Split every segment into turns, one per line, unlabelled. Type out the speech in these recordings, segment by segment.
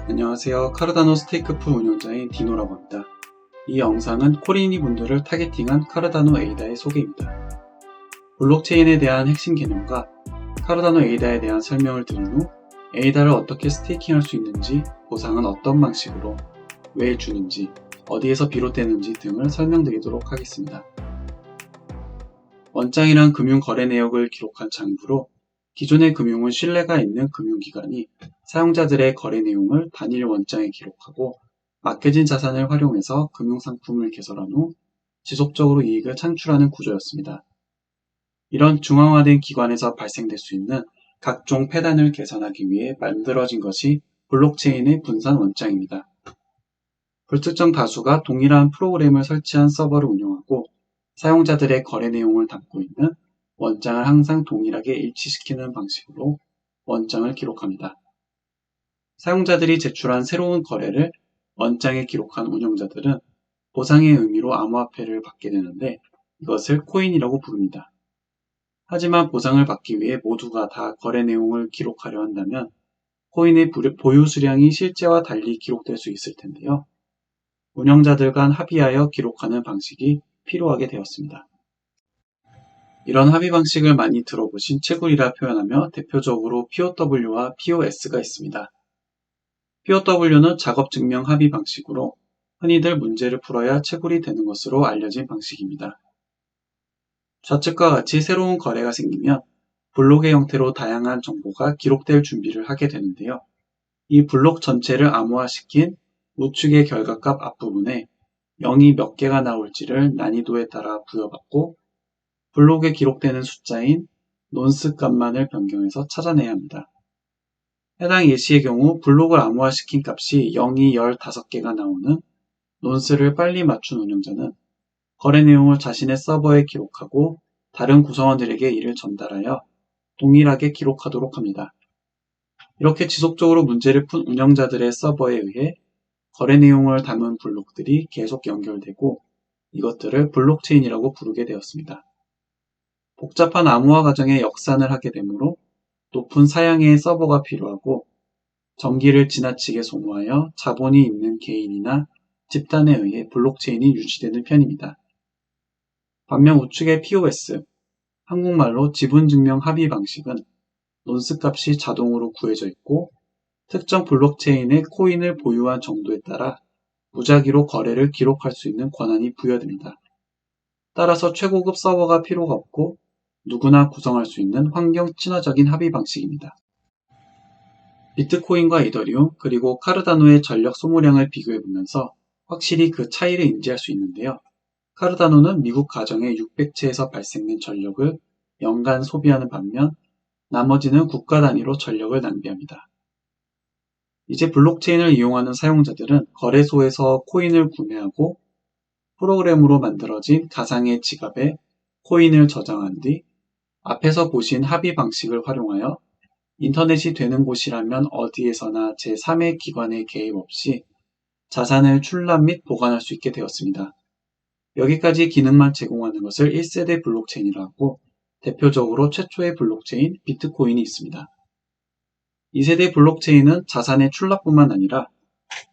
안녕하세요. 카르다노 스테이크풀 운영자인 디노라고 합니다. 이 영상은 코리니 분들을 타겟팅한 카르다노 에이다의 소개입니다. 블록체인에 대한 핵심 개념과 카르다노 에이다에 대한 설명을 드린 후 에이다를 어떻게 스테이킹할 수 있는지, 보상은 어떤 방식으로, 왜 주는지, 어디에서 비롯되는지 등을 설명드리도록 하겠습니다. 원장이란 금융 거래 내역을 기록한 장부로 기존의 금융은 신뢰가 있는 금융기관이 사용자들의 거래 내용을 단일 원장에 기록하고 맡겨진 자산을 활용해서 금융상품을 개설한 후 지속적으로 이익을 창출하는 구조였습니다. 이런 중앙화된 기관에서 발생될 수 있는 각종 폐단을 개선하기 위해 만들어진 것이 블록체인의 분산 원장입니다. 불특정 다수가 동일한 프로그램을 설치한 서버를 운영하고 사용자들의 거래 내용을 담고 있는 원장을 항상 동일하게 일치시키는 방식으로 원장을 기록합니다. 사용자들이 제출한 새로운 거래를 원장에 기록한 운영자들은 보상의 의미로 암호화폐를 받게 되는데 이것을 코인이라고 부릅니다. 하지만 보상을 받기 위해 모두가 다 거래 내용을 기록하려 한다면 코인의 보유 수량이 실제와 달리 기록될 수 있을 텐데요. 운영자들 간 합의하여 기록하는 방식이 필요하게 되었습니다. 이런 합의 방식을 많이 들어보신 채굴이라 표현하며 대표적으로 POW와 POS가 있습니다. POW는 작업 증명 합의 방식으로 흔히들 문제를 풀어야 채굴이 되는 것으로 알려진 방식입니다. 좌측과 같이 새로운 거래가 생기면 블록의 형태로 다양한 정보가 기록될 준비를 하게 되는데요. 이 블록 전체를 암호화시킨 우측의 결과값 앞부분에 0이 몇 개가 나올지를 난이도에 따라 부여받고 블록에 기록되는 숫자인 논스 값만을 변경해서 찾아내야 합니다. 해당 예시의 경우 블록을 암호화시킨 값이 0이 15개가 나오는 논스를 빨리 맞춘 운영자는 거래 내용을 자신의 서버에 기록하고 다른 구성원들에게 이를 전달하여 동일하게 기록하도록 합니다. 이렇게 지속적으로 문제를 푼 운영자들의 서버에 의해 거래 내용을 담은 블록들이 계속 연결되고 이것들을 블록체인이라고 부르게 되었습니다. 복잡한 암호화 과정에 역산을 하게 되므로 높은 사양의 서버가 필요하고 전기를 지나치게 소모하여 자본이 있는 개인이나 집단에 의해 블록체인이 유지되는 편입니다. 반면 우측의 POS, 한국말로 지분증명 합의 방식은 논스 값이 자동으로 구해져 있고 특정 블록체인의 코인을 보유한 정도에 따라 무작위로 거래를 기록할 수 있는 권한이 부여됩니다. 따라서 최고급 서버가 필요가 없고 누구나 구성할 수 있는 환경 친화적인 합의 방식입니다. 비트코인과 이더리움 그리고 카르다노의 전력 소모량을 비교해보면서 확실히 그 차이를 인지할 수 있는데요. 카르다노는 미국 가정의 600채에서 발생된 전력을 연간 소비하는 반면 나머지는 국가 단위로 전력을 낭비합니다. 이제 블록체인을 이용하는 사용자들은 거래소에서 코인을 구매하고 프로그램으로 만들어진 가상의 지갑에 코인을 저장한 뒤 앞에서 보신 합의 방식을 활용하여 인터넷이 되는 곳이라면 어디에서나 제3의 기관의 개입 없이 자산을 출납 및 보관할 수 있게 되었습니다. 여기까지 기능만 제공하는 것을 1세대 블록체인이라고 하고 대표적으로 최초의 블록체인 비트코인이 있습니다. 2세대 블록체인은 자산의 출납뿐만 아니라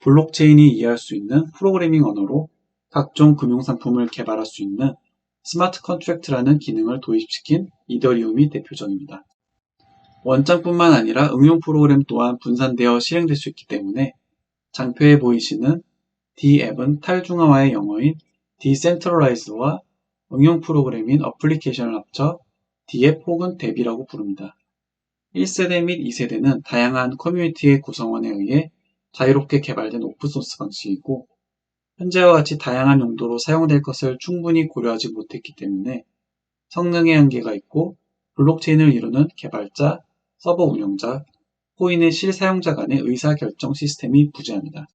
블록체인이 이해할 수 있는 프로그래밍 언어로 각종 금융상품을 개발할 수 있는 스마트 컨트랙트라는 기능을 도입시킨 이더리움이 대표적입니다. 원장뿐만 아니라 응용 프로그램 또한 분산되어 실행될 수 있기 때문에 장표에 보이시는 D앱은 탈중앙화의 영어인 Decentralized와 응용 프로그램인 어플리케이션을 합쳐 D앱 혹은 뎁이라고 부릅니다. 1세대 및 2세대는 다양한 커뮤니티의 구성원에 의해 자유롭게 개발된 오픈소스 방식이고 현재와 같이 다양한 용도로 사용될 것을 충분히 고려하지 못했기 때문에 성능의 한계가 있고 블록체인을 이루는 개발자, 서버 운영자, 코인의 실사용자 간의 의사결정 시스템이 부재합니다.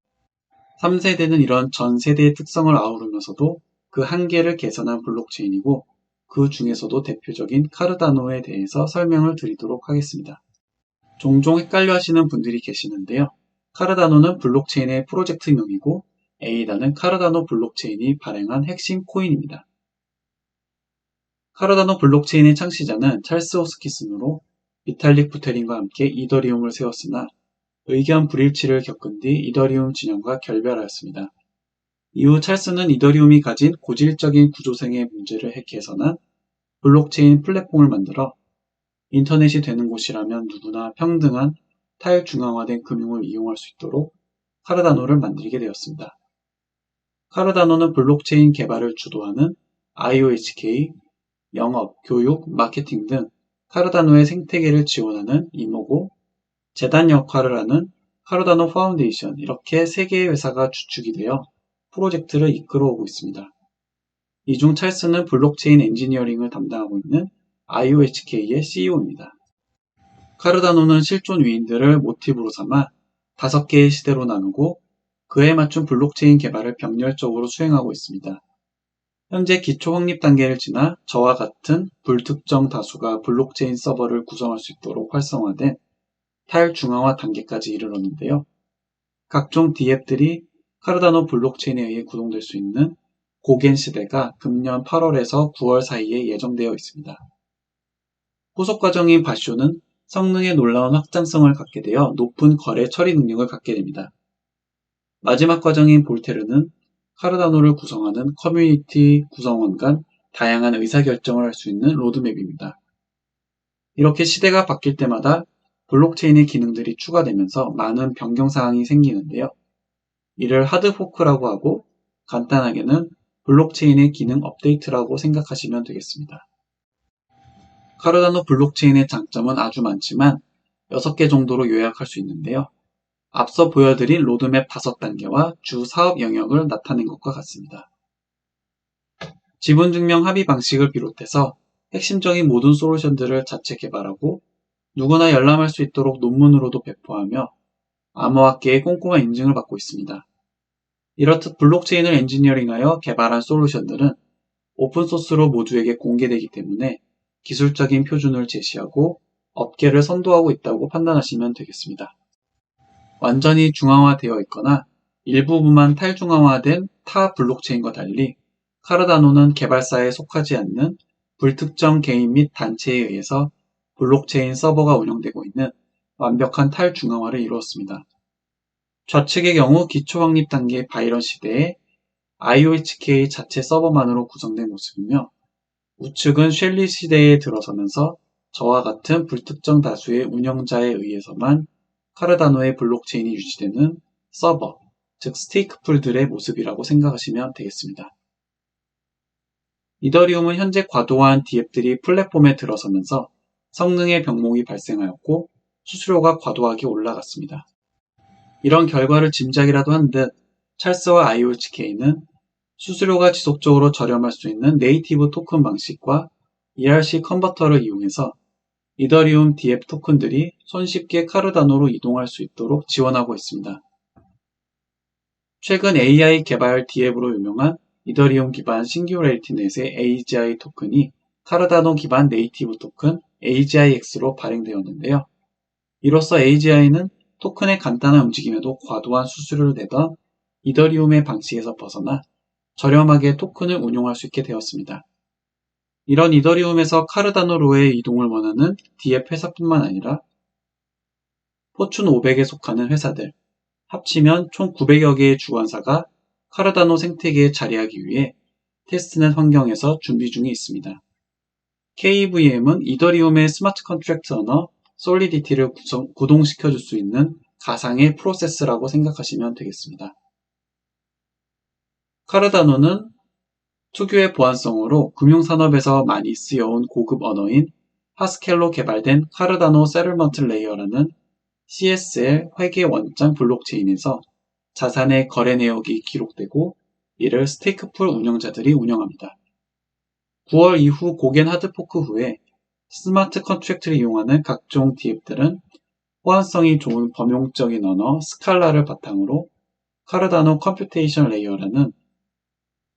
3세대는 이런 전 세대의 특성을 아우르면서도 그 한계를 개선한 블록체인이고 그 중에서도 대표적인 카르다노에 대해서 설명을 드리도록 하겠습니다. 종종 헷갈려 하시는 분들이 계시는데요. 카르다노는 블록체인의 프로젝트명이고 에이다는 카르다노 블록체인이 발행한 핵심 코인입니다. 카르다노 블록체인의 창시자는 찰스 호스키슨으로 비탈릭 부테린과 함께 이더리움을 세웠으나 의견 불일치를 겪은 뒤 이더리움 진영과 결별하였습니다. 이후 찰스는 이더리움이 가진 고질적인 구조생의 문제를 해결해서는 블록체인 플랫폼을 만들어 인터넷이 되는 곳이라면 누구나 평등한 탈중앙화된 금융을 이용할 수 있도록 카르다노를 만들게 되었습니다. 카르다노는 블록체인 개발을 주도하는 IOHK, 영업, 교육, 마케팅 등 카르다노의 생태계를 지원하는 이모고, 재단 역할을 하는 카르다노 파운데이션, 이렇게 3개의 회사가 주축이 되어 프로젝트를 이끌어오고 있습니다. 이 중 찰스는 블록체인 엔지니어링을 담당하고 있는 IOHK의 CEO입니다. 카르다노는 실존 위인들을 모티브로 삼아 5개의 시대로 나누고 그에 맞춘 블록체인 개발을 병렬적으로 수행하고 있습니다. 현재 기초 확립 단계를 지나 저와 같은 불특정 다수가 블록체인 서버를 구성할 수 있도록 활성화된 탈중앙화 단계까지 이르렀는데요. 각종 D앱들이 카르다노 블록체인에 의해 구동될 수 있는 고겐 시대가 금년 8월에서 9월 사이에 예정되어 있습니다. 후속 과정인 바쇼는 성능의 놀라운 확장성을 갖게 되어 높은 거래 처리 능력을 갖게 됩니다. 마지막 과정인 볼테르는 카르다노를 구성하는 커뮤니티 구성원 간 다양한 의사결정을 할 수 있는 로드맵입니다. 이렇게 시대가 바뀔 때마다 블록체인의 기능들이 추가되면서 많은 변경사항이 생기는데요. 이를 하드포크라고 하고 간단하게는 블록체인의 기능 업데이트라고 생각하시면 되겠습니다. 카르다노 블록체인의 장점은 아주 많지만 6개 정도로 요약할 수 있는데요. 앞서 보여드린 로드맵 5단계와 주 사업 영역을 나타낸 것과 같습니다. 지분증명 합의 방식을 비롯해서 핵심적인 모든 솔루션들을 자체 개발하고 누구나 열람할 수 있도록 논문으로도 배포하며 암호학계의 꼼꼼한 인증을 받고 있습니다. 이렇듯 블록체인을 엔지니어링하여 개발한 솔루션들은 오픈소스로 모두에게 공개되기 때문에 기술적인 표준을 제시하고 업계를 선도하고 있다고 판단하시면 되겠습니다. 완전히 중앙화되어 있거나 일부분만 탈중앙화된 타 블록체인과 달리 카르다노는 개발사에 속하지 않는 불특정 개인 및 단체에 의해서 블록체인 서버가 운영되고 있는 완벽한 탈중앙화를 이루었습니다. 좌측의 경우 기초 확립 단계 바이런 시대에 IOHK 자체 서버만으로 구성된 모습이며 우측은 쉘리 시대에 들어서면서 저와 같은 불특정 다수의 운영자에 의해서만 카르다노의 블록체인이 유지되는 서버, 즉 스테이크풀들의 모습이라고 생각하시면 되겠습니다. 이더리움은 현재 과도한 D앱들이 플랫폼에 들어서면서 성능의 병목이 발생하였고 수수료가 과도하게 올라갔습니다. 이런 결과를 짐작이라도 한 듯 찰스와 IOHK는 수수료가 지속적으로 저렴할 수 있는 네이티브 토큰 방식과 ERC 컨버터를 이용해서 이더리움 D앱 토큰들이 손쉽게 카르다노로 이동할 수 있도록 지원하고 있습니다. 최근 AI 개발 D앱으로 유명한 이더리움 기반 싱귤레이티넷의 AGI 토큰이 카르다노 기반 네이티브 토큰 AGIX로 발행되었는데요. 이로써 AGI는 토큰의 간단한 움직임에도 과도한 수수료를 내던 이더리움의 방식에서 벗어나 저렴하게 토큰을 운용할 수 있게 되었습니다. 이런 이더리움에서 카르다노로의 이동을 원하는 D앱 회사뿐만 아니라 포춘 500에 속하는 회사들, 합치면 총 900여 개의 주관사가 카르다노 생태계에 자리하기 위해 테스트넷 환경에서 준비 중에 있습니다. KVM은 이더리움의 스마트 컨트랙트 언어 솔리디티를 구동시켜줄 수 있는 가상의 프로세스라고 생각하시면 되겠습니다. 카르다노는 특유의 보안성으로 금융산업에서 많이 쓰여온 고급 언어인 하스켈로 개발된 카르다노 세틀먼트 레이어라는 CSL 회계 원장 블록체인에서 자산의 거래 내역이 기록되고 이를 스테이크풀 운영자들이 운영합니다. 9월 이후 고겐 하드포크 후에 스마트 컨트랙트를 이용하는 각종 D앱들은 호환성이 좋은 범용적인 언어 스칼라를 바탕으로 카르다노 컴퓨테이션 레이어라는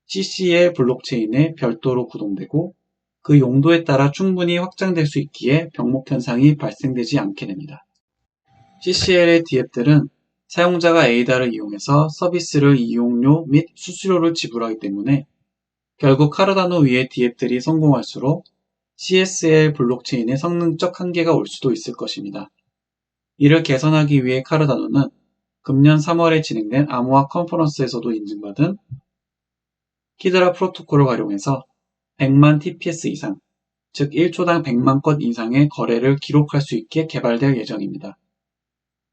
CCL 블록체인에 별도로 구동되고 그 용도에 따라 충분히 확장될 수 있기에 병목 현상이 발생되지 않게 됩니다. CCL의 D앱들은 사용자가 에이다를 이용해서 서비스를 이용료 및 수수료를 지불하기 때문에 결국 카르다노 위의 D앱들이 성공할수록 CSL 블록체인의 성능적 한계가 올 수도 있을 것입니다. 이를 개선하기 위해 카르다노는 금년 3월에 진행된 암호화 컨퍼런스에서도 인증받은 키드라 프로토콜을 활용해서 100만 TPS 이상, 즉 1초당 100만 건 이상의 거래를 기록할 수 있게 개발될 예정입니다.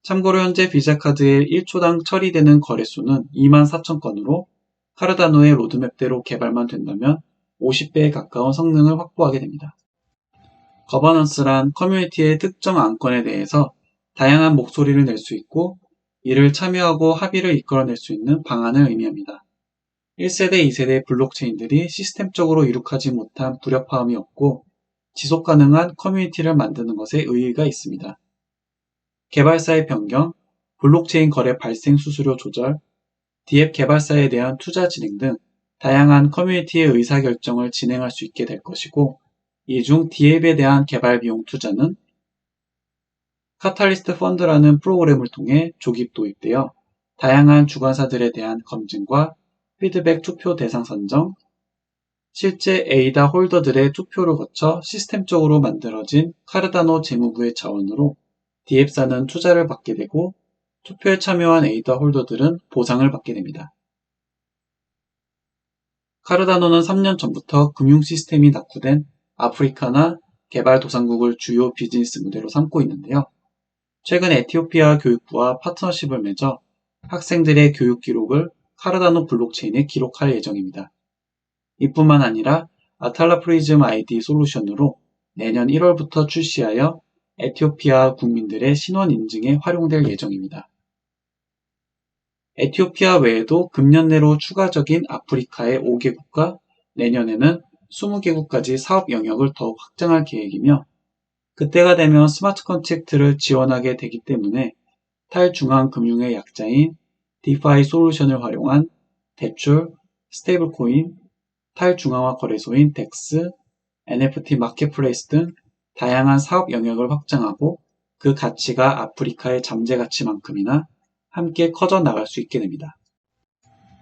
참고로 현재 비자카드의 1초당 처리되는 거래수는 2만 4천 건으로 카르다노의 로드맵대로 개발만 된다면 50배에 가까운 성능을 확보하게 됩니다. 거버넌스란 커뮤니티의 특정 안건에 대해서 다양한 목소리를 낼 수 있고 이를 참여하고 합의를 이끌어낼 수 있는 방안을 의미합니다. 1세대, 2세대 블록체인들이 시스템적으로 이룩하지 못한 불협화음이 없고 지속 가능한 커뮤니티를 만드는 것에 의의가 있습니다. 개발사의 변경, 블록체인 거래 발생 수수료 조절, 디앱 개발사에 대한 투자 진행 등 다양한 커뮤니티의 의사결정을 진행할 수 있게 될 것이고 이 중 디앱에 대한 개발 비용 투자는 카탈리스트 펀드라는 프로그램을 통해 조기 도입되어 다양한 주관사들에 대한 검증과 피드백 투표 대상 선정, 실제 에이다 홀더들의 투표를 거쳐 시스템적으로 만들어진 카르다노 재무부의 자원으로 디앱사는 투자를 받게 되고 투표에 참여한 에이다 홀더들은 보상을 받게 됩니다. 카르다노는 3년 전부터 금융 시스템이 낙후된 아프리카나 개발도상국을 주요 비즈니스 무대로 삼고 있는데요. 최근 에티오피아 교육부와 파트너십을 맺어 학생들의 교육 기록을 카르다노 블록체인에 기록할 예정입니다. 이뿐만 아니라 아탈라 프리즘 아이디 솔루션으로 내년 1월부터 출시하여 에티오피아 국민들의 신원 인증에 활용될 예정입니다. 에티오피아 외에도 금년 내로 추가적인 아프리카의 5개국과 내년에는 20개국까지 사업 영역을 더욱 확장할 계획이며 그때가 되면 스마트 컨트랙트를 지원하게 되기 때문에 탈중앙 금융의 약자인 디파이 솔루션을 활용한 대출, 스테이블코인, 탈중앙화 거래소인 덱스, NFT 마켓플레이스 등 다양한 사업 영역을 확장하고 그 가치가 아프리카의 잠재 가치만큼이나 함께 커져 나갈 수 있게 됩니다.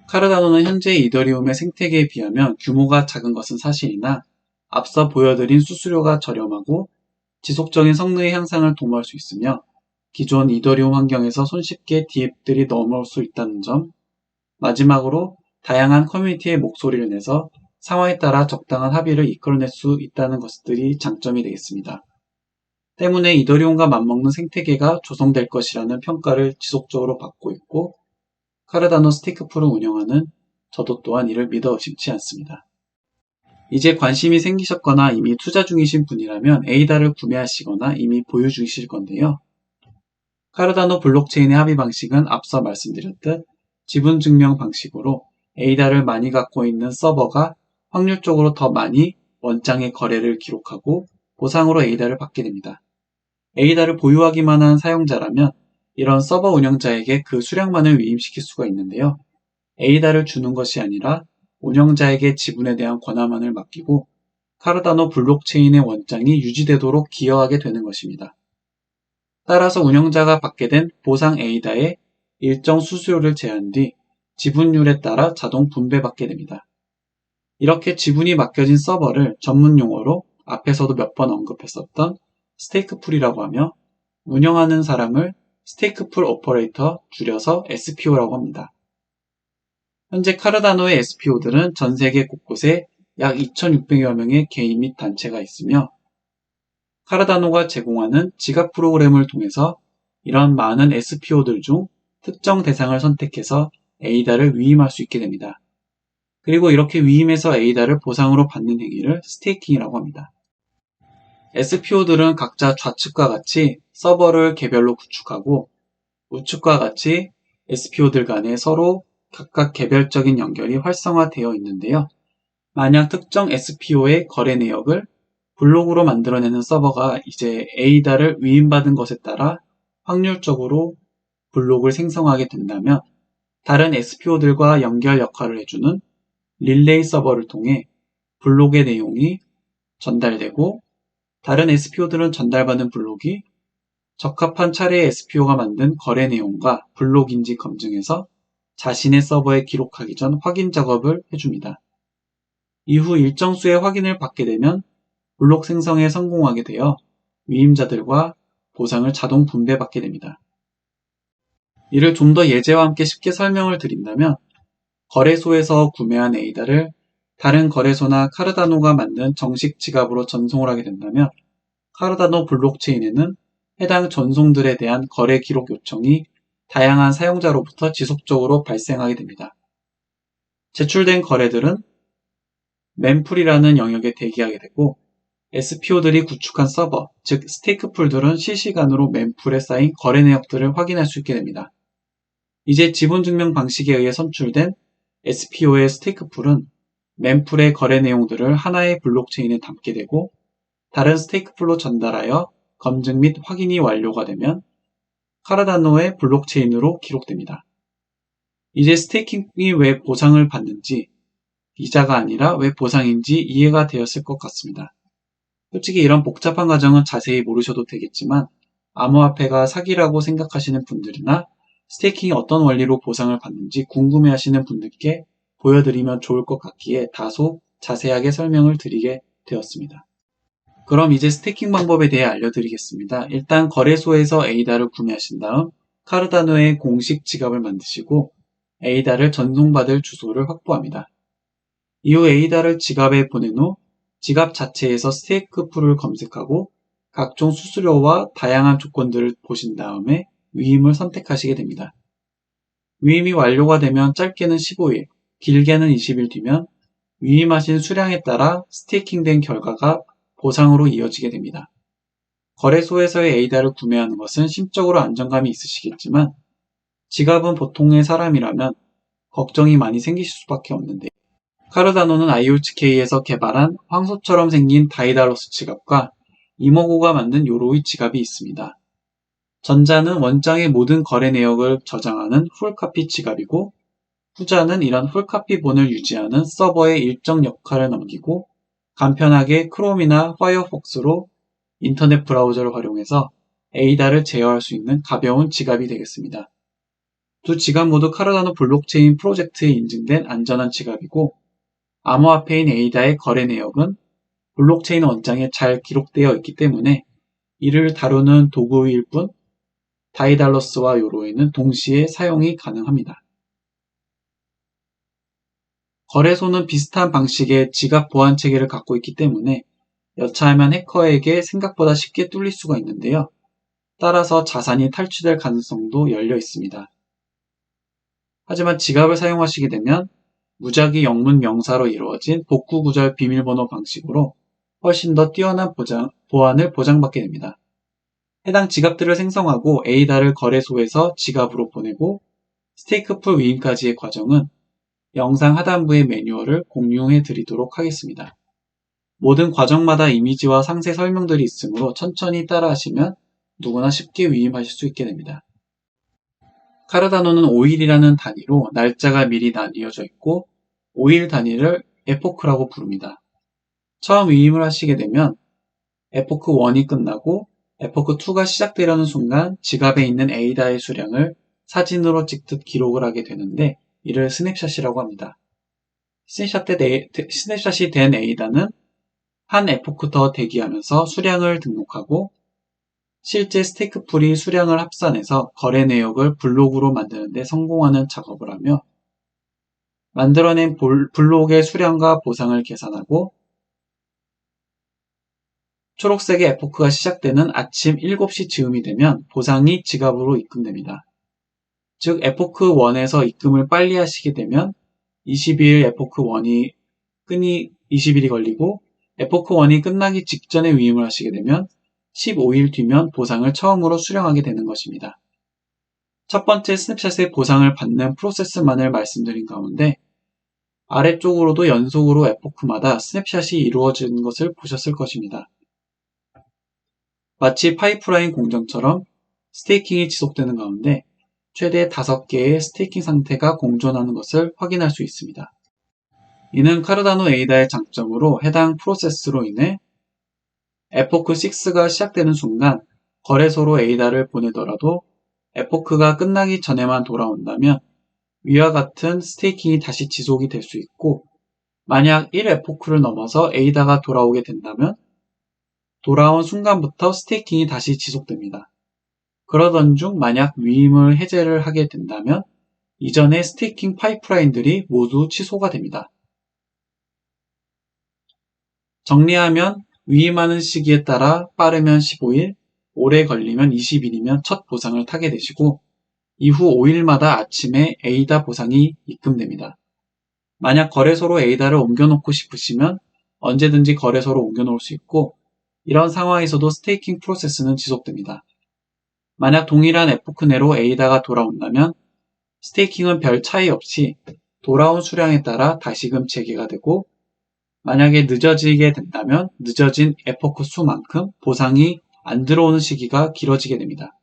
카르다노는 현재 이더리움의 생태계에 비하면 규모가 작은 것은 사실이나 앞서 보여드린 수수료가 저렴하고 지속적인 성능의 향상을 도모할 수 있으며 기존 이더리움 환경에서 손쉽게 디앱들이 넘어올 수 있다는 점, 마지막으로 다양한 커뮤니티의 목소리를 내서 상황에 따라 적당한 합의를 이끌어낼 수 있다는 것들이 장점이 되겠습니다. 때문에 이더리움과 맞먹는 생태계가 조성될 것이라는 평가를 지속적으로 받고 있고 카르다노 스테이크풀을 운영하는 저도 또한 이를 믿어 의심치 않습니다. 이제 관심이 생기셨거나 이미 투자 중이신 분이라면 에이다를 구매하시거나 이미 보유 중이실 건데요. 카르다노 블록체인의 합의 방식은 앞서 말씀드렸듯 지분증명 방식으로 에이다를 많이 갖고 있는 서버가 확률적으로 더 많이 원장의 거래를 기록하고 보상으로 에이다를 받게 됩니다. 에이다를 보유하기만 한 사용자라면 이런 서버 운영자에게 그 수량만을 위임시킬 수가 있는데요. 에이다를 주는 것이 아니라 운영자에게 지분에 대한 권한만을 맡기고 카르다노 블록체인의 원장이 유지되도록 기여하게 되는 것입니다. 따라서 운영자가 받게 된 보상 에이다에 일정 수수료를 제한 뒤 지분율에 따라 자동 분배받게 됩니다. 이렇게 지분이 맡겨진 서버를 전문 용어로 앞에서도 몇 번 언급했었던 스테이크풀이라고 하며 운영하는 사람을 스테이크풀 오퍼레이터 줄여서 SPO라고 합니다. 현재 카르다노의 SPO들은 전 세계 곳곳에 약 2,600여 명의 개인 및 단체가 있으며 카르다노가 제공하는 지갑 프로그램을 통해서 이런 많은 SPO들 중 특정 대상을 선택해서 에이다를 위임할 수 있게 됩니다. 그리고 이렇게 위임해서 에이다를 보상으로 받는 행위를 스테이킹이라고 합니다. SPO들은 각자 좌측과 같이 서버를 개별로 구축하고 우측과 같이 SPO들 간에 서로 각각 개별적인 연결이 활성화되어 있는데요. 만약 특정 SPO의 거래 내역을 블록으로 만들어내는 서버가 이제 에이다를 위임받은 것에 따라 확률적으로 블록을 생성하게 된다면 다른 SPO들과 연결 역할을 해주는 릴레이 서버를 통해 블록의 내용이 전달되고 다른 SPO들은 전달받은 블록이 적합한 차례의 SPO가 만든 거래 내용과 블록인지 검증해서 자신의 서버에 기록하기 전 확인 작업을 해줍니다. 이후 일정 수의 확인을 받게 되면 블록 생성에 성공하게 되어 위임자들과 보상을 자동 분배받게 됩니다. 이를 좀 더 예제와 함께 쉽게 설명을 드린다면 거래소에서 구매한 에이다를 다른 거래소나 카르다노가 만든 정식 지갑으로 전송을 하게 된다면 카르다노 블록체인에는 해당 전송들에 대한 거래 기록 요청이 다양한 사용자로부터 지속적으로 발생하게 됩니다. 제출된 거래들은 멤풀이라는 영역에 대기하게 되고 SPO들이 구축한 서버, 즉 스테이크풀들은 실시간으로 멤풀에 쌓인 거래 내역들을 확인할 수 있게 됩니다. 이제 지분증명 방식에 의해 선출된 SPO의 스테이크풀은 멤풀의 거래 내용들을 하나의 블록체인에 담게 되고 다른 스테이크풀로 전달하여 검증 및 확인이 완료가 되면 카르다노의 블록체인으로 기록됩니다. 이제 스테이킹이 왜 보상을 받는지, 이자가 아니라 왜 보상인지 이해가 되었을 것 같습니다. 솔직히 이런 복잡한 과정은 자세히 모르셔도 되겠지만 암호화폐가 사기라고 생각하시는 분들이나 스테이킹이 어떤 원리로 보상을 받는지 궁금해하시는 분들께 보여드리면 좋을 것 같기에 다소 자세하게 설명을 드리게 되었습니다. 그럼 이제 스테이킹 방법에 대해 알려드리겠습니다. 일단 거래소에서 에이다를 구매하신 다음 카르다노의 공식 지갑을 만드시고 에이다를 전송받을 주소를 확보합니다. 이후 에이다를 지갑에 보낸 후 지갑 자체에서 스테이크풀을 검색하고 각종 수수료와 다양한 조건들을 보신 다음에 위임을 선택하시게 됩니다. 위임이 완료가 되면 짧게는 15일, 길게는 20일 뒤면 위임하신 수량에 따라 스테이킹된 결과가 보상으로 이어지게 됩니다. 거래소에서의 에이다를 구매하는 것은 심적으로 안정감이 있으시겠지만 지갑은 보통의 사람이라면 걱정이 많이 생기실 수밖에 없는데 카르다노는 IOHK에서 개발한 황소처럼 생긴 다이달러스 지갑과 이모고가 만든 요로이 지갑이 있습니다. 전자는 원장의 모든 거래 내역을 저장하는 풀카피 지갑이고 후자는 이런 풀카피본을 유지하는 서버의 일정 역할을 넘기고 간편하게 크롬이나 파이어폭스로 인터넷 브라우저를 활용해서 에이다를 제어할 수 있는 가벼운 지갑이 되겠습니다. 두 지갑 모두 카르다노 블록체인 프로젝트에 인증된 안전한 지갑이고 암호화폐인 에이다의 거래 내역은 블록체인 원장에 잘 기록되어 있기 때문에 이를 다루는 도구일 뿐 다이달러스와 요로에는 동시에 사용이 가능합니다. 거래소는 비슷한 방식의 지갑 보안 체계를 갖고 있기 때문에 여차하면 해커에게 생각보다 쉽게 뚫릴 수가 있는데요. 따라서 자산이 탈취될 가능성도 열려 있습니다. 하지만 지갑을 사용하시게 되면 무작위 영문 명사로 이루어진 복구구절 비밀번호 방식으로 훨씬 더 뛰어난 보안을 보장받게 됩니다. 해당 지갑들을 생성하고 에이다를 거래소에서 지갑으로 보내고 스테이크풀 위임까지의 과정은 영상 하단부의 매뉴얼을 공유해 드리도록 하겠습니다. 모든 과정마다 이미지와 상세 설명들이 있으므로 천천히 따라하시면 누구나 쉽게 위임하실 수 있게 됩니다. 카르다노는 5일이라는 단위로 날짜가 미리 나뉘어져 있고 5일 단위를 에포크라고 부릅니다. 처음 위임을 하시게 되면 에포크 1이 끝나고 에포크 2가 시작되려는 순간 지갑에 있는 에이다의 수량을 사진으로 찍듯 기록을 하게 되는데 이를 스냅샷이라고 합니다. 스냅샷이 된 에이다는 한 에포크 더 대기하면서 수량을 등록하고 실제 스테이크풀이 수량을 합산해서 거래 내역을 블록으로 만드는 데 성공하는 작업을 하며 만들어낸 블록의 수량과 보상을 계산하고 초록색의 에포크가 시작되는 아침 7시 즈음이 되면 보상이 지갑으로 입금됩니다. 즉 에포크 1에서 입금을 빨리 하시게 되면 22일 에포크 1이 20일이 걸리고 에포크 1이 끝나기 직전에 위임을 하시게 되면 15일 뒤면 보상을 처음으로 수령하게 되는 것입니다. 첫 번째 스냅샷의 보상을 받는 프로세스만을 말씀드린 가운데 아래쪽으로도 연속으로 에포크마다 스냅샷이 이루어지는 것을 보셨을 것입니다. 마치 파이프라인 공정처럼 스테이킹이 지속되는 가운데 최대 5개의 스테이킹 상태가 공존하는 것을 확인할 수 있습니다. 이는 카르다노 에이다의 장점으로 해당 프로세스로 인해 에포크 6가 시작되는 순간 거래소로 에이다를 보내더라도 에포크가 끝나기 전에만 돌아온다면 위와 같은 스테이킹이 다시 지속이 될 수 있고 만약 1에포크를 넘어서 에이다가 돌아오게 된다면 돌아온 순간부터 스테이킹이 다시 지속됩니다. 그러던 중 만약 위임을 해제를 하게 된다면 이전의 스테이킹 파이프라인들이 모두 취소가 됩니다. 정리하면 위임하는 시기에 따라 빠르면 15일, 오래 걸리면 20일이면 첫 보상을 타게 되시고 이후 5일마다 아침에 에이다 보상이 입금됩니다. 만약 거래소로 에이다를 옮겨놓고 싶으시면 언제든지 거래소로 옮겨놓을 수 있고 이런 상황에서도 스테이킹 프로세스는 지속됩니다. 만약 동일한 에포크 내로 에이다가 돌아온다면 스테이킹은 별 차이 없이 돌아온 수량에 따라 다시금 재개가 되고 만약에 늦어지게 된다면 늦어진 에포크 수만큼 보상이 안 들어오는 시기가 길어지게 됩니다.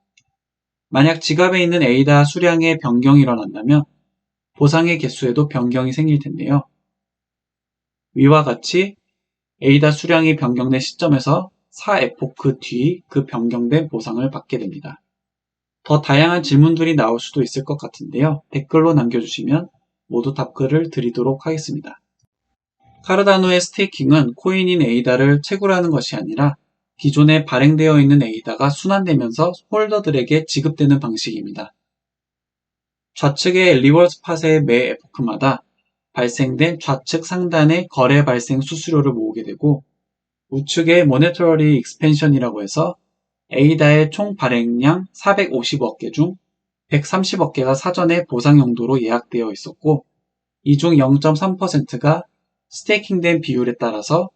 만약 지갑에 있는 에이다 수량의 변경이 일어난다면 보상의 개수에도 변경이 생길 텐데요. 위와 같이 에이다 수량이 변경된 시점에서 4에포크 뒤 그 변경된 보상을 받게 됩니다. 더 다양한 질문들이 나올 수도 있을 것 같은데요. 댓글로 남겨주시면 모두 답글을 드리도록 하겠습니다. 카르다노의 스테이킹은 코인인 에이다를 채굴하는 것이 아니라 기존에 발행되어 있는 에이다가 순환되면서 홀더들에게 지급되는 방식입니다. 좌측의 리버스 팟의 매 에포크마다 발생된 좌측 상단의 거래 발생 수수료를 모으게 되고 우측의 모네터리 익스펜션이라고 해서 에이다의 총 발행량 450억 개 중 130억 개가 사전에 보상 용도로 예약되어 있었고 이 중 0.3%가 스테이킹된 비율에 따라서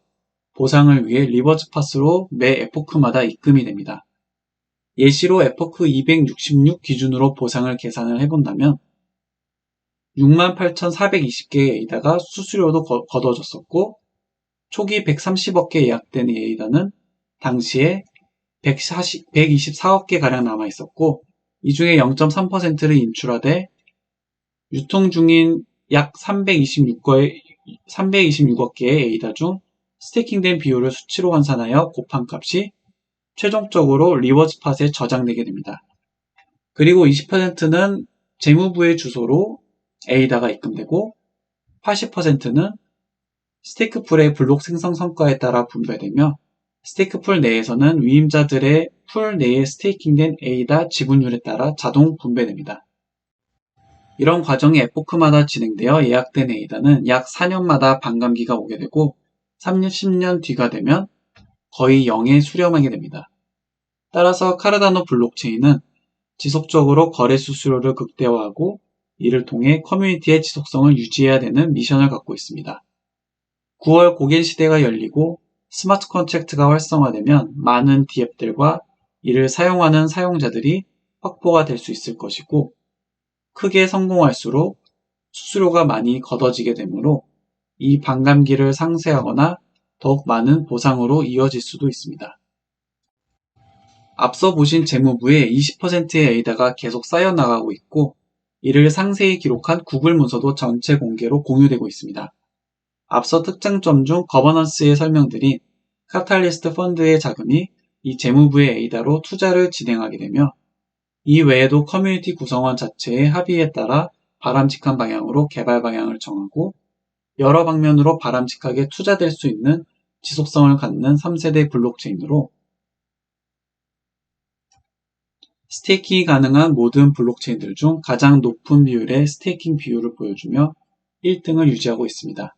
보상을 위해 리버스 팟으로 매 에포크마다 입금이 됩니다. 예시로 에포크 266 기준으로 보상을 계산을 해본다면 68,420개의 에이다가 수수료도 거둬졌었고 초기 130억 개 예약된 에이다는 당시에 124억 개가량 남아있었고 이 중에 0.3%를 인출하되 유통 중인 약 326억 개의 에이다 중 스테이킹된 비율을 수치로 환산하여 곱한 값이 최종적으로 리워즈 팟에 저장되게 됩니다. 그리고 20%는 재무부의 주소로 에이다가 입금되고 80%는 스테이크풀의 블록 생성 성과에 따라 분배되며 스테이크풀 내에서는 위임자들의 풀 내에 스테이킹된 에이다 지분율에 따라 자동 분배됩니다. 이런 과정이 에포크마다 진행되어 예약된 에이다는 약 4년마다 반감기가 오게 되고 30년 뒤가 되면 거의 0에 수렴하게 됩니다. 따라서 카르다노 블록체인은 지속적으로 거래 수수료를 극대화하고 이를 통해 커뮤니티의 지속성을 유지해야 되는 미션을 갖고 있습니다. 9월 고겐 시대가 열리고 스마트 컨트랙트가 활성화되면 많은 DApp들과 이를 사용하는 사용자들이 확보가 될 수 있을 것이고 크게 성공할수록 수수료가 많이 걷어지게 되므로 이 반감기를 상쇄하거나 더욱 많은 보상으로 이어질 수도 있습니다. 앞서 보신 재무부에 20%의 에이다가 계속 쌓여나가고 있고 이를 상세히 기록한 구글 문서도 전체 공개로 공유되고 있습니다. 앞서 특장점 중 거버넌스에 설명드린 카탈리스트 펀드의 자금이 이 재무부의 에이다로 투자를 진행하게 되며 이 외에도 커뮤니티 구성원 자체의 합의에 따라 바람직한 방향으로 개발 방향을 정하고 여러 방면으로 바람직하게 투자될 수 있는 지속성을 갖는 3세대 블록체인으로 스테이킹이 가능한 모든 블록체인들 중 가장 높은 비율의 스테이킹 비율을 보여주며 1등을 유지하고 있습니다.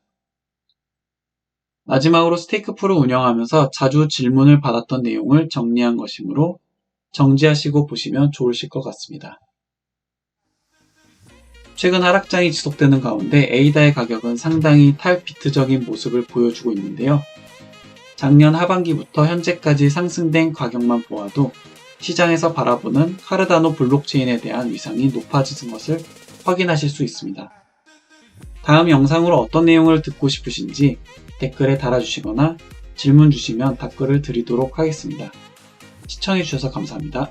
마지막으로 스테이크풀을 운영하면서 자주 질문을 받았던 내용을 정리한 것이므로 정지하시고 보시면 좋으실 것 같습니다. 최근 하락장이 지속되는 가운데 에이다의 가격은 상당히 탈비트적인 모습을 보여주고 있는데요. 작년 하반기부터 현재까지 상승된 가격만 보아도 시장에서 바라보는 카르다노 블록체인에 대한 위상이 높아지는 것을 확인하실 수 있습니다. 다음 영상으로 어떤 내용을 듣고 싶으신지 댓글에 달아주시거나 질문 주시면 답글을 드리도록 하겠습니다. 시청해주셔서 감사합니다.